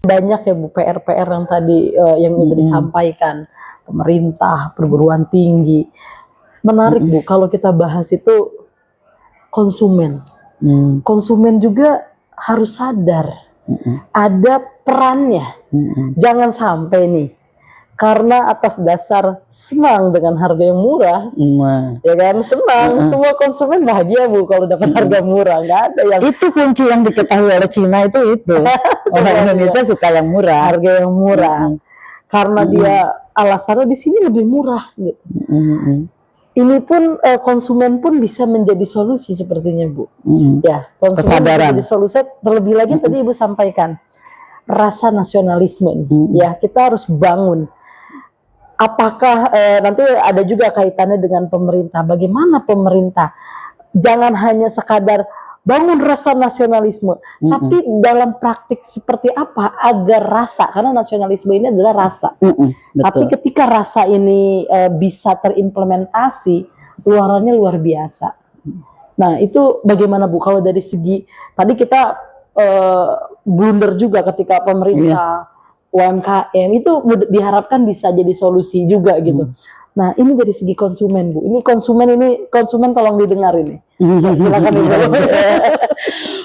Banyak ya Bu PR-PR yang tadi yang udah disampaikan pemerintah, perguruan tinggi. Menarik Bu kalau kita bahas itu konsumen. Konsumen juga harus sadar ada perannya. Jangan sampai nih karena atas dasar senang dengan harga yang murah, ya kan, senang, semua konsumen bahagia Bu kalau dapat harga murah, nggak ada yang itu kunci yang diketahui oleh Cina itu orang Indonesia suka yang murah, harga yang murah, karena dia alasannya di sini lebih murah gitu. Ini pun konsumen pun bisa menjadi solusi sepertinya Bu. Ya, konsumen menjadi solusi. Terlebih lagi tadi Ibu sampaikan rasa nasionalisme, ya kita harus bangun. Apakah nanti ada juga kaitannya dengan pemerintah? Bagaimana pemerintah? Jangan hanya sekadar bangun rasa nasionalisme, tapi dalam praktik seperti apa agar rasa, karena nasionalisme ini adalah rasa. Tapi ketika rasa ini bisa terimplementasi, luarannya luar biasa. Nah itu bagaimana Bu? Kalau dari segi tadi kita blunder juga ketika pemerintah UMKM itu diharapkan bisa jadi solusi juga gitu. Nah ini dari segi konsumen Bu, ini konsumen tolong didengar ini. Silakan Ibu.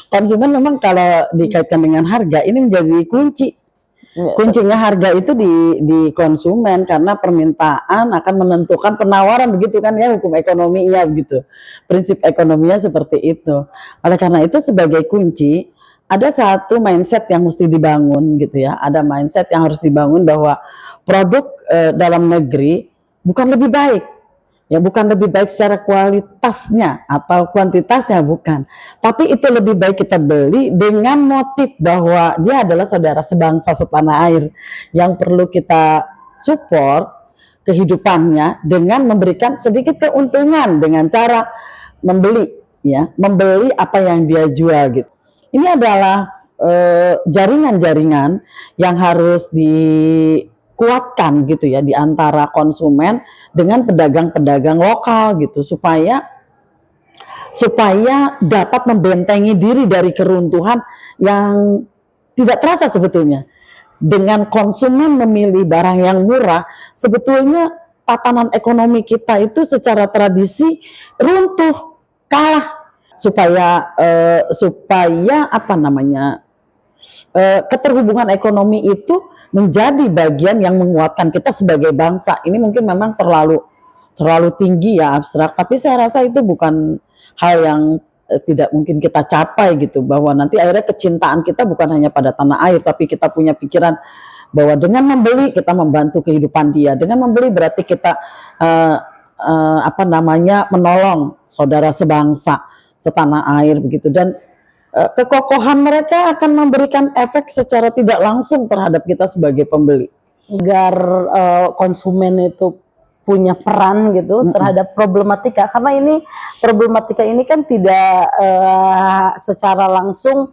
Konsumen memang kalau dikaitkan dengan harga ini menjadi kunci. Kuncinya harga itu di konsumen karena permintaan akan menentukan penawaran, begitu kan ya hukum ekonominya begitu. Prinsip ekonominya seperti itu. Oleh karena itu sebagai kunci ada satu mindset yang mesti dibangun gitu ya. Ada mindset yang harus dibangun bahwa produk dalam negeri bukan lebih baik. Ya bukan lebih baik secara kualitasnya atau kuantitasnya, bukan. Tapi itu lebih baik kita beli dengan motif bahwa dia adalah saudara sebangsa setanah air yang perlu kita support kehidupannya dengan memberikan sedikit keuntungan dengan cara membeli ya, membeli apa yang dia jual gitu. Ini adalah jaringan-jaringan yang harus dikuatkan gitu ya di antara konsumen dengan pedagang-pedagang lokal gitu supaya dapat membentengi diri dari keruntuhan yang tidak terasa sebetulnya. Dengan konsumen memilih barang yang murah, sebetulnya tatanan ekonomi kita itu secara tradisi runtuh, kalah. Supaya apa namanya keterhubungan ekonomi itu menjadi bagian yang menguatkan kita sebagai bangsa. Ini mungkin memang terlalu tinggi ya, abstrak, tapi saya rasa itu bukan hal yang tidak mungkin kita capai gitu, bahwa nanti akhirnya kecintaan kita bukan hanya pada tanah air, tapi kita punya pikiran bahwa dengan membeli kita membantu kehidupan dia, dengan membeli berarti kita menolong saudara sebangsa setanah air begitu, dan kekokohan mereka akan memberikan efek secara tidak langsung terhadap kita sebagai pembeli. Agar konsumen itu punya peran gitu terhadap problematika, karena ini problematika ini kan tidak secara langsung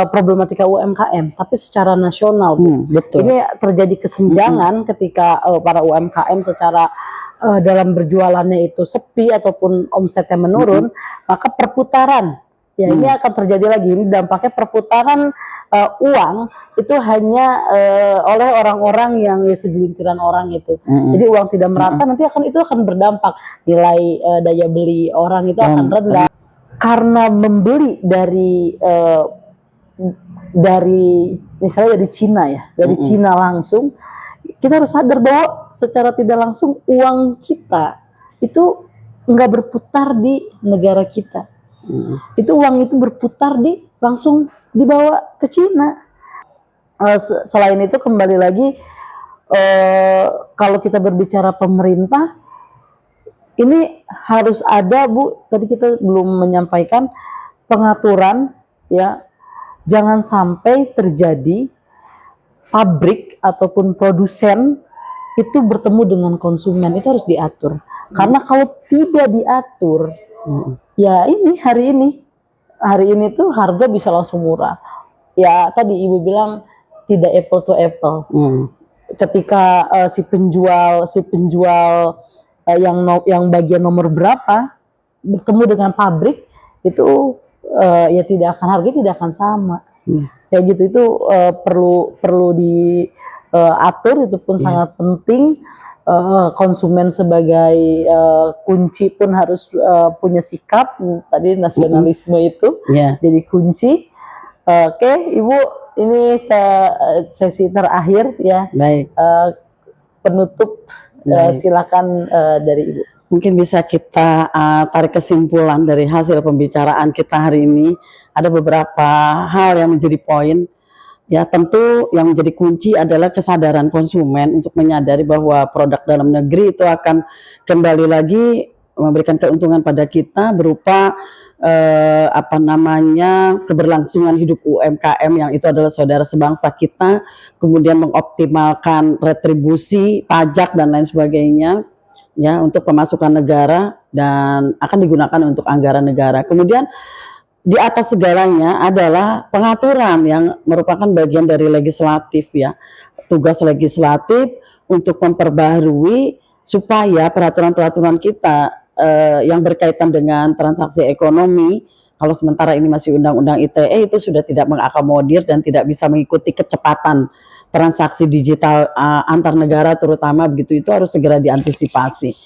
problematika UMKM, tapi secara nasional. Betul. Ini terjadi kesenjangan ketika para UMKM secara dalam berjualannya itu sepi ataupun omsetnya menurun, maka perputaran ya ini akan terjadi lagi. Ini dampaknya perputaran uang itu hanya oleh orang-orang yang segelintiran orang itu. Jadi uang tidak merata, nanti itu akan berdampak nilai daya beli orang itu akan rendah. Karena membeli dari misalnya dari Cina ya, dari Cina langsung, kita harus sadar bahwa secara tidak langsung uang kita itu nggak berputar di negara kita. Itu uang itu berputar langsung dibawa ke Cina. Selain itu kembali lagi kalau kita berbicara pemerintah, ini harus ada Bu, tadi kita belum menyampaikan pengaturan ya, jangan sampai terjadi pabrik ataupun produsen itu bertemu dengan konsumen, itu harus diatur. Karena kalau tidak diatur, ya ini hari ini tuh harga bisa langsung murah. Ya tadi Ibu bilang tidak apple to apple. Ketika si penjual yang bagian nomor berapa bertemu dengan pabrik itu ya harga tidak akan sama. Kayak gitu itu perlu diatur, itu pun sangat penting. Konsumen sebagai kunci pun harus punya sikap. Tadi nasionalisme itu jadi kunci. Oke, Ibu, ini ke sesi terakhir ya. Baik. Penutup, silakan dari Ibu. Mungkin bisa kita tarik kesimpulan dari hasil pembicaraan kita hari ini. Ada beberapa hal yang menjadi poin. Ya, tentu yang menjadi kunci adalah kesadaran konsumen untuk menyadari bahwa produk dalam negeri itu akan kembali lagi memberikan keuntungan pada kita berupa keberlangsungan hidup UMKM yang itu adalah saudara sebangsa kita, kemudian mengoptimalkan retribusi, pajak dan lain sebagainya ya untuk pemasukan negara dan akan digunakan untuk anggaran negara. Kemudian di atas segalanya adalah pengaturan yang merupakan bagian dari legislatif ya. Tugas legislatif untuk memperbaharui supaya peraturan-peraturan kita yang berkaitan dengan transaksi ekonomi, kalau sementara ini masih undang-undang ITE itu sudah tidak mengakomodir dan tidak bisa mengikuti kecepatan transaksi digital antar negara terutama begitu, itu harus segera diantisipasi.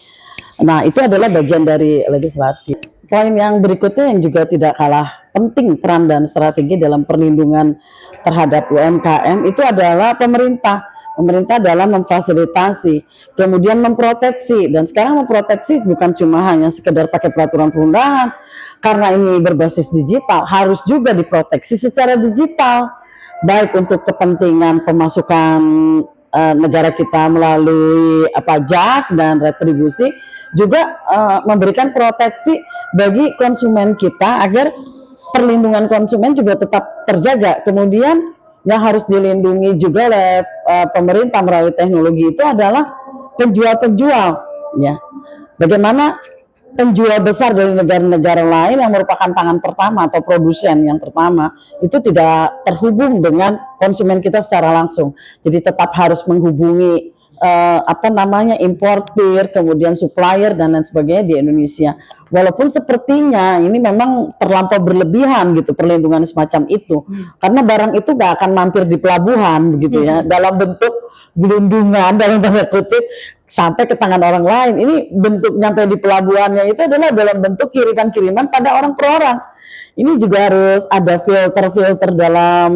Nah, itu adalah bagian dari legislatif. Poin yang berikutnya yang juga tidak kalah penting peran dan strategi dalam perlindungan terhadap UMKM itu adalah pemerintah. Pemerintah dalam memfasilitasi, kemudian memproteksi, dan sekarang memproteksi bukan cuma hanya sekedar pakai peraturan perundangan, karena ini berbasis digital, harus juga diproteksi secara digital, baik untuk kepentingan pemasukan negara kita melalui pajak dan retribusi, juga memberikan proteksi bagi konsumen kita agar perlindungan konsumen juga tetap terjaga. Kemudian yang harus dilindungi juga oleh pemerintah melalui teknologi itu adalah penjual-penjual ya. Bagaimana penjual besar dari negara-negara lain yang merupakan tangan pertama atau produsen yang pertama itu tidak terhubung dengan konsumen kita secara langsung. Jadi tetap harus menghubungi importir, kemudian supplier dan lain sebagainya di Indonesia. Walaupun sepertinya ini memang terlampau berlebihan gitu perlindungan semacam itu, karena barang itu gak akan mampir di pelabuhan begitu ya, dalam bentuk gelundungan dalam tanda kutip sampai ke tangan orang lain. Ini bentuk nyampe di pelabuhannya itu adalah dalam bentuk kiriman-kiriman pada orang per orang. Ini juga harus ada filter-filter dalam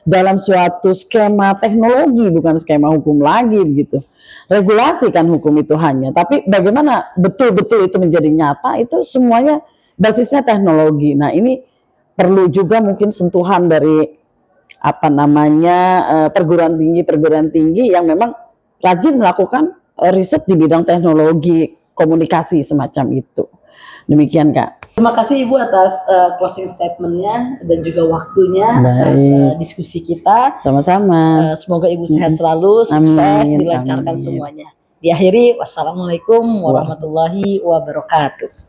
dalam suatu skema teknologi, bukan skema hukum lagi begitu. Regulasi kan hukum itu hanya, tapi bagaimana betul-betul itu menjadi nyata, itu semuanya basisnya teknologi. Nah, ini perlu juga mungkin sentuhan dari perguruan tinggi yang memang rajin melakukan riset di bidang teknologi komunikasi semacam itu. Demikian, Kak. Terima kasih Ibu atas closing statement-nya dan juga waktunya atas diskusi kita. Sama-sama. Semoga Ibu sehat selalu, sukses, dilancarkan semuanya. Diakhiri, wassalamualaikum warahmatullahi wabarakatuh.